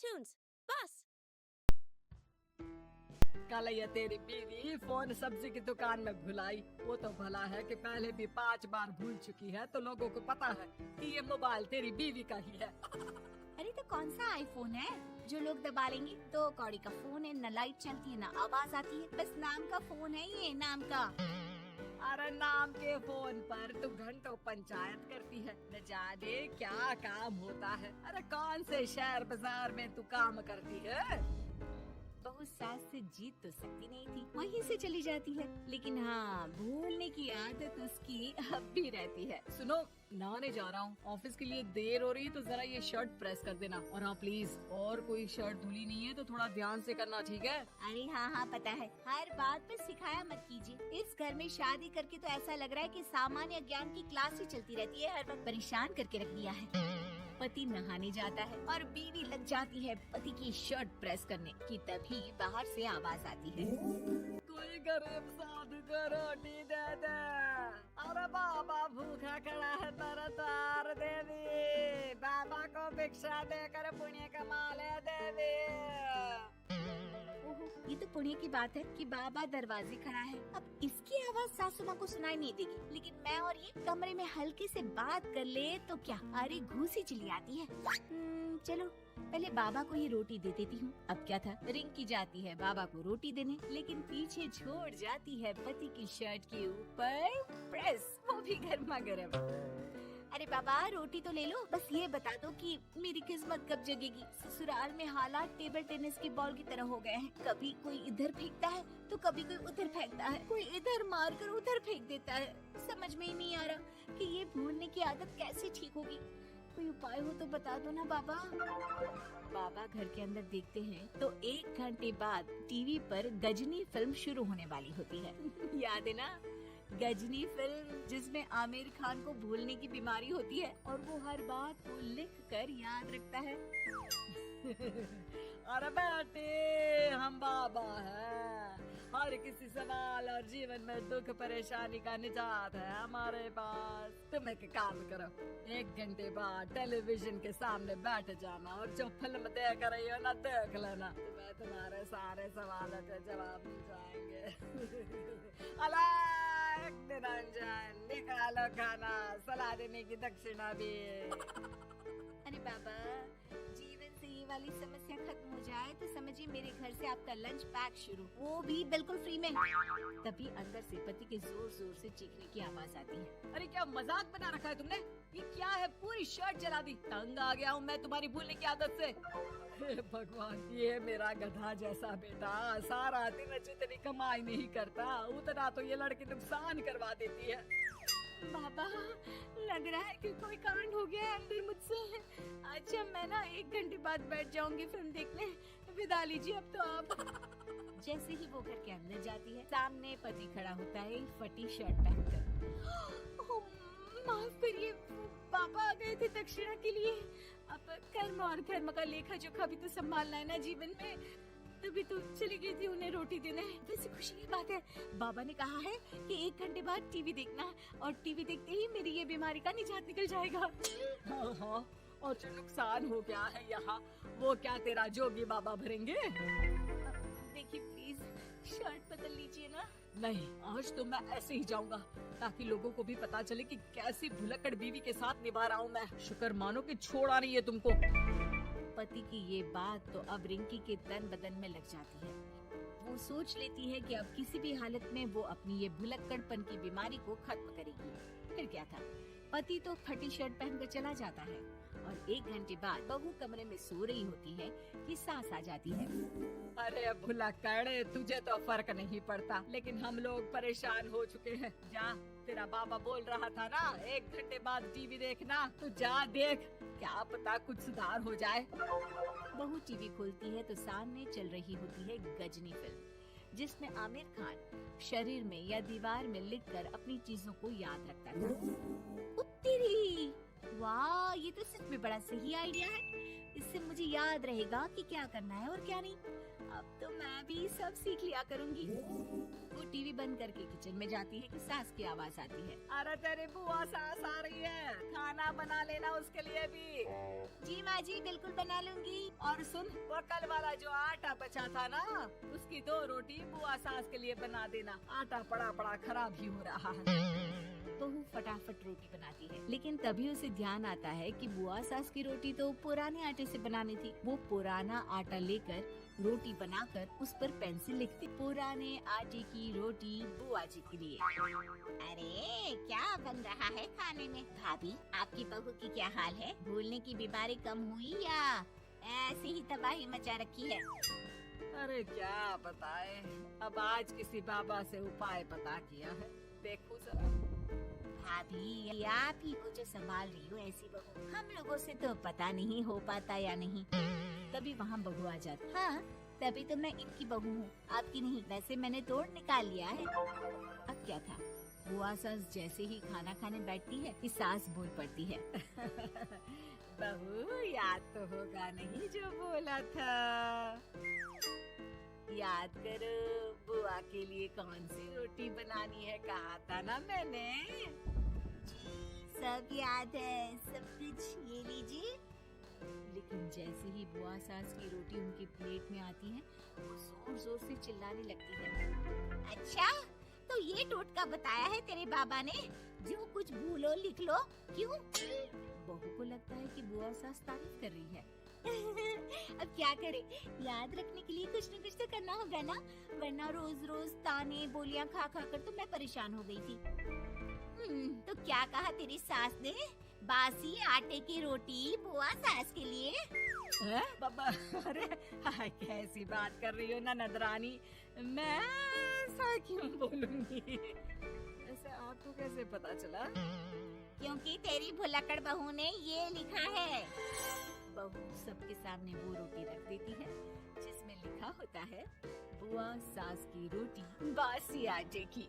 cartoons. Bus. कल ये तेरी बीवी फोन सब्जी की दुकान में भुलाई। वो तो भला है कि पहले भी 5 बार भूल चुकी है, तो लोगों को पता है कि ये मोबाइल तेरी बीवी का ही है। अरे तो कौन सा आईफोन है जो लोग दबा लेंगे? 2 कौड़ी का फोन है, न लाइट चलती है न आवाज आती है, बस नाम का फोन है ये, नाम का। अरे नाम के फोन पर तू घंटों पंचायत करती है, न जाने क्या काम होता है। अरे कौन से शहर बाजार में तू काम करती है? बहुत सास से जीत तो सकती नहीं थी, वहीं से चली जाती है, लेकिन हाँ भूलने की आदत उसकी अब भी रहती है। सुनो, नहाने जा रहा हूँ, ऑफिस के लिए देर हो रही है, तो जरा ये शर्ट प्रेस कर देना। और हाँ प्लीज, और कोई शर्ट धुली नहीं है तो थोड़ा ध्यान से करना, ठीक है? अरे हाँ पता है, हर बात पे सिखाया मत कीजिए। इस घर में शादी करके तो ऐसा लग रहा है कि सामान्य ज्ञान की क्लास ही चलती रहती है, हर वक्त परेशान करके रख दिया है। पति नहाने जाता है और बीवी लग जाती है पति की शर्ट प्रेस करने की, तभी बाहर से आवाज आती है, कोई गरीब साधु को रोटी दे दे। अरे बाबा भूखा खड़ा है तेरे द्वार देवी, बाबा को भिक्षा देकर पुण्य कमा ले देवी। ओहो, ये तो पुण्य की बात है कि बाबा दरवाजे खड़ा है। अब इसकी आवाज सासू माँ को सुनाई नहीं देगी, लेकिन मैं और ये कमरे में हल्के से बात कर ले तो क्या, अरे घूसी चली आती है। चलो पहले बाबा को ही रोटी दे देती हूँ। अब क्या था, रिंकी जाती है बाबा को रोटी देने, लेकिन पीछे छोड़ जाती है पति की शर्ट के ऊपर प्रेस, वो भी गर्मा गर्म। अरे बाबा रोटी तो ले लो, बस ये बता दो कि मेरी किस्मत कब जगेगी। ससुराल में हालात टेबल टेनिस की बॉल की तरह हो गए हैं, कभी कोई इधर फेंकता है तो कभी कोई उधर फेंकता है, कोई इधर मार कर उधर फेंक देता है। समझ में ही नहीं आ रहा कि ये भूलने की आदत कैसे ठीक होगी। कोई उपाय हो तो बता दो ना बाबा। बाबा घर के अंदर देखते हैं तो 1 घंटे बाद टीवी पर गजनी फिल्म शुरू होने वाली होती है। याद है ना, गजनी फिल्म जिसमें आमिर खान को भूलने की बीमारी होती है और वो हर बात को लिख कर याद रखता है। अरे बेटे, हम बाबा हैं, हर किसी सवाल और जीवन में दुख परेशानी का निजात है हमारे पास। तुम एक काम करो, 1 घंटे बाद टेलीविजन के सामने बैठ जाना और जो फिल्म देख रही हो ना देख लेना, तुम्हें तुम्हारे सारे सवालों के जवाब मिल जाएंगे। अलग निरंजन, निकालो खाना, सलाह देने की दक्षिणा भी। अरे बाबा, जीवन से ये वाली समस्या खत्म हो जाए तो समझिए मेरे घर से आपका लंच पैक शुरू, वो भी बिल्कुल फ्री में। तभी अंदर से पति के जोर जोर से चीखने की आवाज आती है। अरे क्या मजाक बना रखा है तुमने? ये क्या है, पूरी शर्ट जला दी। तंग आ गया हूँ मैं तुम्हारी भूलने की आदत से। हे भगवान, ये मेरा गधा जैसा बेटा सारा दिन जितनी कमाई नहीं करता उतना तो ये लड़की नुकसान करवा देती है। बाबा लग रहा है कि कोई कांड हो गया है अंदर मुझसे। अच्छा मैं ना 1 घंटे बाद बैठ जाऊंगी फिल्म देखने, विदा लीजिए अब तो आप। जैसे ही वो घर के अंदर जाती है, सामने पति खड़ा होता है फटी शर्ट पहनकर। ओह, माफ करिए, पापा आ गए थे दक्षिणा के लिए। अब कर्म और धर्म का लेखा जोखा भी तो संभालना है ना जीवन में, तभी तो चली गई थी उन्हें रोटी देने। वैसे खुशी की बात है, बाबा ने कहा है कि 1 घंटे बाद टीवी देखना है और टीवी देखते ही मेरी ये बीमारी का निजात निकल जाएगा। हाँ, और जो नुकसान हो गया है यहाँ, वो क्या तेरा जोगी बाबा भरेंगे? देखिए प्लीज शर्ट बदल लीजिए ना। नहीं, आज तो मैं ऐसे ही जाऊंगा ताकि लोगों को भी पता चले कि कैसी भुलक्कड़ बीवी के साथ निभा रहा हूँ मैं। शुक्र मानो कि छोड़ा नहीं है तुमको। पति की ये बात तो अब रिंकी के तन बदन में लग जाती है। वो सोच लेती है कि अब किसी भी हालत में वो अपनी ये भुलक्कड़पन की बीमारी को खत्म करेगी। फिर क्या था, पति तो फटी शर्ट पहनकर चला जाता है और 1 घंटे बाद बहू कमरे में सो रही होती है कि सास आ जाती है। अरे भुलक्कड़, तुझे तो फर्क नहीं पड़ता, लेकिन हम लोग परेशान हो चुके हैं। जा, तेरा बाबा बोल रहा था ना 1 घंटे बाद टीवी देखना, तो जा देख, क्या पता कुछ सुधार हो जाए। बहू टीवी खोलती है तो सामने चल रही होती है गजनी फिल्म, जिसमें आमिर खान शरीर में या दीवार में लिखकर अपनी चीजों को याद रखता था। उत्तरी वाह, ये तो सच में बड़ा सही आइडिया है। इससे मुझे याद रहेगा कि क्या करना है और क्या नहीं। अब तो मैं भी सब सीख लिया करूंगी। वो टीवी बंद करके किचन में जाती है कि सास की आवाज आती है। अरे तेरी बुआ सास आ रही है, खाना बना लेना उसके लिए भी। जी माँ जी, बिल्कुल बना लूंगी। और सुन, वो कल वाला जो आटा बचा था ना, उसकी 2 रोटी बुआ सास के लिए बना देना। आटा पड़ा पड़ा खराब ही हो रहा है। बहू फटाफट रोटी बनाती है, लेकिन तभी उसे ध्यान आता है कि बुआ सास की रोटी तो पुराने आटे से बनानी थी। वो पुराना आटा लेकर रोटी बनाकर उस पर पेंसिल लिखती, पुराने आटे की रोटी बुआ जी के लिए। अरे क्या बन रहा है खाने में? भाभी, आपकी बहू की क्या हाल है? भूलने की बीमारी कम हुई या ऐसे ही तबाही मचा रखी है? अरे क्या बताए, अब आज किसी बाबा से उपाय पता किया है, देखो जरा। भाभी, ये आप ही को जो संभाल रही हो ऐसी बहू, हम लोगों से तो पता नहीं हो पाता या नहीं। तभी वहाँ बहू आ जाती। हाँ, तभी तो मैं इनकी बहू हूँ, आपकी नहीं। वैसे मैंने तोड़ निकाल लिया है। अब क्या था, बुआ सास जैसे ही खाना खाने बैठती है कि सास बोल पड़ती है। बहू, याद तो होगा नहीं जो बोला था? याद करो, बुआ के लिए कौन सी रोटी बनानी है, कहा था ना मैंने। सब याद है, सब कुछ, ये लीजिए। लेकिन जैसे ही बुआ सास की रोटी उनकी प्लेट में आती है, वो जोर जोर से चिल्लाने लगती है। अच्छा, तो ये टोटका बताया है तेरे बाबा ने, जो कुछ भूलो लिख लो, क्यों? बहू को लगता है कि बुआ सास तारीफ कर रही है। अब क्या करे, याद रखने के लिए कुछ न कुछ तो करना होगा ना, वरना रोज रोज ताने बोलियां खा खा कर तो मैं परेशान हो गई थी। तो क्या कहा तेरी सास ने? बासी आटे की रोटी बुआ सास के लिए? बाबा, अरे कैसी बात कर रही हो ना नदरानी, मैं ऐसा क्यों बोलूंगी? ऐसे आपको कैसे पता चला? क्योंकि तेरी भुलक्कड़ बहू ने ये लिखा है। बहू सबके सामने वो रोटी रख देती है जिसमें लिखा होता है, बुआ सास की रोटी बासी आटे की।